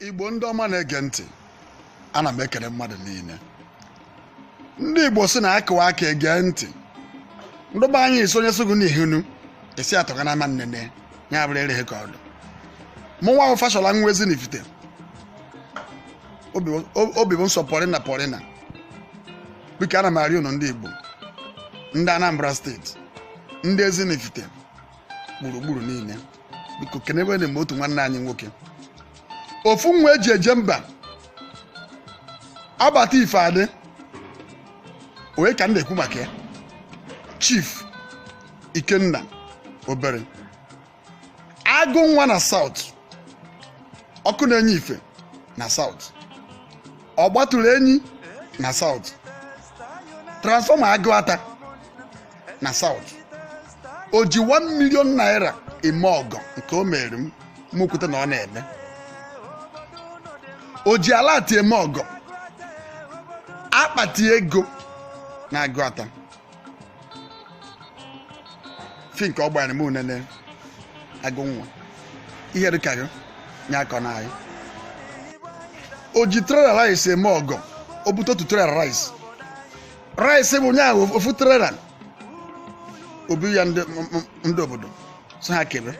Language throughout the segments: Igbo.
Igbo ndị ọma na-ege ntị, ana m ekele mmadụ niile. Ndị Igbo si na akụwa aka ege ntị. Ndụba anyị isonye sụgụ n'ihunu esi atọga na nnene ya bụrụ ere ka ọdụ. Mụ nwa Fashola Nwezi n'Ifite. Obi bụ nsọ Porina. Biko ana m arịọ unu ndị Igbo, ndị Anambra steeti, ndị ezi n'Ifite, gburugburu niile. Biko kenebe na otu nwanne anyị nwoke. Ofu nwa eji eje mba agbata ife adị onye ka m na-ekwu maka ya. Chief Ikenna Obere agụ nwa na South, ọkụ na-enye ife na South, ọ gbatụrụ enyi na South, transfọma agụ ata na South. O ji 1 million naira eme ọgọ nke o mere m kwute na ọ na-eme. O ji ala ati eme ọgọ akpati ego na agụ ata fi nke ọ gbara m unene agụ nwa ihe dịka gị nye akọ na anyị. O ji trailer rice eme ọgọ, o bute otu trailer rice bụ nya ofu trailer obi ya ndị obodo so ha kebe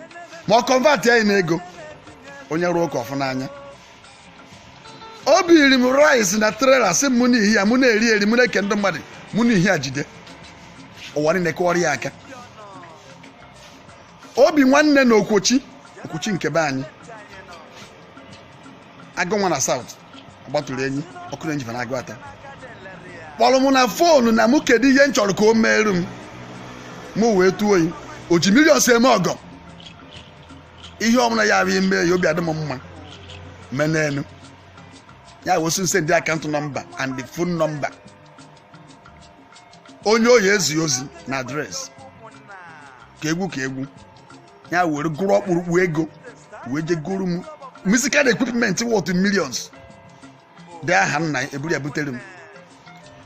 ma ọ convert ya na ego onye ruo ka ọfụ n'anya. Obi iri m rice na trailer si mụ n'ihi ya, mụ na-eri mụ na-eke ndị mmadụ, mụ n'ihi ya jide ụwa niile kọrọ ya aka. Obi nwanne na Okwochi nke be anyị agụ nwa na South agbatụrụ enyi ọkụ na enjifa na agụ ata kpọrọ m na fonu na mụ kedu ihe m chọrọ ka o merụ m, mụ wee tụọ oyi. O ji millions eme ọgọ, ihe ọbụla ya bụ ime ya obi adị m mma menenu ya wosu send the account number and the phone number. Onye oyi ezi ozi na address ka egwu ya were gụrụ ọkpụrụkpụ ego wee je gụrụ m musical equipment worth millions. Dị aha nna eburu ya butere m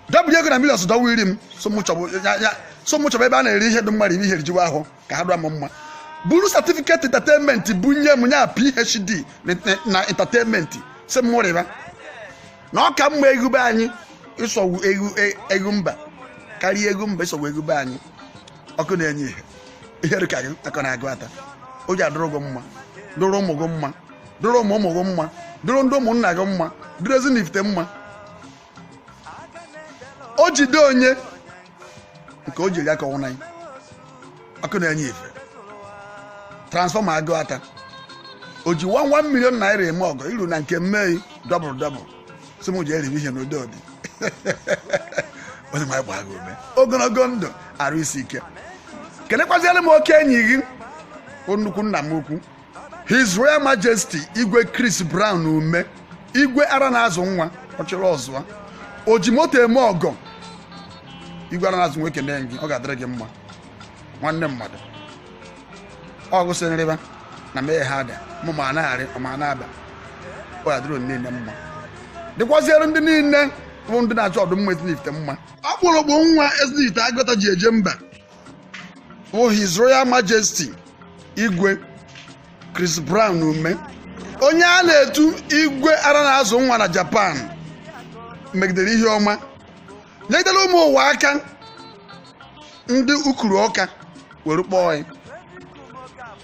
double ego na millions dọwiri m so mụ chọbụ ebe a na-eri ihe dị mmadụ ihe rijiwa ahụ ka ha dụa m mma. Buru certificate entertainment bunye m nya PhD na entertainment se m nwere na ọka mma egwu anyị ịsọwu egwu mba karịa egwu mba ịsọwu egwu anyị. Ọkụ na-enye ihe dịka gị akọ na-agụ ata. O ji adụrụ gị mma, dụrụ ụmụ gị mma, dụrụ ụmụ gị mma, dụrụ ndị ụmụnna gị mma, dụrụ ezi n'Ifite mma. O jide onye nke o jiri aka ọnwụ anyị. Ọkụ na-enye ife transfọma agụ ata. O ji 1 million naira eme ọgọ iru na nke mmei double so mụ ji eri ihe n'ụdị ọdị. Onye ma gba agụ ome ogologo ndụ arụ isi ike. Kenekwaziere m oke enyi gị nnukwu nna m ukwu His Royal Majesty Igwe Chris Brown Ume, igwe ara na-azụ nwa ọchịrị ọzụwa. O ji moto eme ọgọ, igwe ara na-azụ nwa ekene gị, ọ ga-adịrị gị mma nwanne mmadụ. Ọ gụsịrịba na mee ha ada mụ ma na-arị ma na-aba ọ ga-adịrị niile mma. Dịkwaziere ndị niile bụ ndị na-achọ ọdụ mma Ezinifite mma. Ọkpụrụkpụ nwa Ezinifite agụta ji eje mba bụ His Royal Majesty Igwe Chris Brown Ume, onye a na-etu igwe ara na-azụ nwa na Japan, megidere ihe ọma, nyegidere ụmụ ụwa aka. Ndị ukuru ọka were kpọọ ya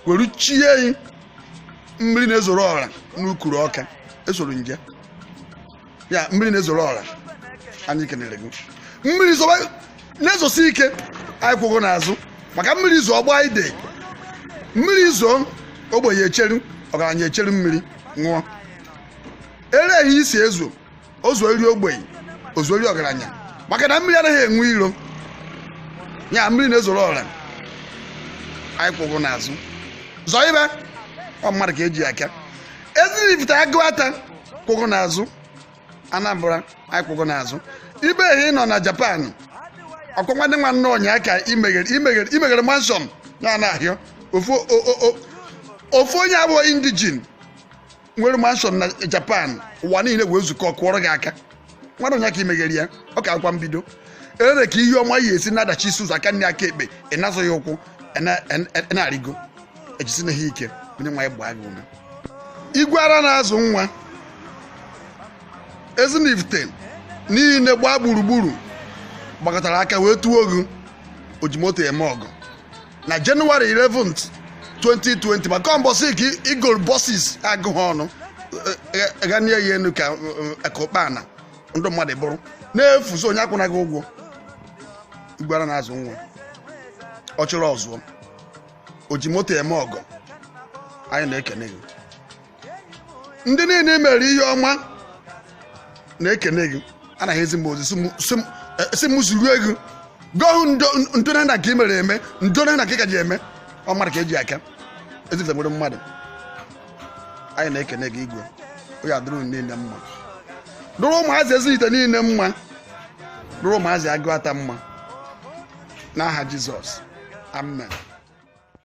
were chie ya mmiri na-ezoro ọra n'ukuru ọka esoro nje ya mmiri na-ezoro ọra. Anyị kenere gị. Mmiri na-ezosi ike anyị kwụgo n'azụ maka mmiri zo ọgba ide, mmiri zo ogbenye echeru ọgaranya echeru mmiri ṅụọ. Ere ehi isi ezo ozo eri ogbenye ozo eri ọgaranya maka na mmiri anaghị enwe iro ya mmiri na-ezoro ọra anyị kwụgo n'azụ zọ ibe ọ mmadụ ka eji aka. Ezinifite agụ ata kwụgo n'azụ. Anambra anyị kwụgo n'azụ. Ibe ehi nọ na Japan ọkwa ndị nwanne ọnya aka imeghere mansion ya na ahịa. Ofu onye abụọ indigene nwere mansion na Japan, ụwa niile wee zukọ kụọrọ gị aka. Nwanne ọnya ka imeghere ya ọ ka akwa mbido. Ere ka ihe ọma yi esi na-adachi isi ụzọ aka nne aka ekpe ịnazụ ya ụkwụ na-arịgo ejisi na ha ike onye nwa ya gbaa gị ume. Igwe ara na-azụ nwa Ezinifite niile gbaa gburugburu gbakọtara aka wee tụọ ogu Ojimoto eme ọgụ na Jenụwarị 11th 2020 maka mbọsị ka igol bọsis agụghị ọnụ ganie ya enu ka ụkpana ndị mmadụ bụrụ na-efuso onye akwụnaghị ụgwọ Igwara na-azụ nwa ọ chụrụ ọzụọ Ojimoto eme ọgụ anyị na-ekene gị ndị niile mere ihe ọma na-ekene gị anaghị ezi m ozi si m zuru ego gọhụ ndona na nke i mere eme ndona na nke ka ji eme ọ mmadụ ka eji aka ezifte nwere mmadụ anyị na-ekene gị Igwe onye adụrụ niile mma dụrụ ụmụazị Ezinifite niile mma dụrụ ụmụazị Agụata mma n'aha Jizọs amen.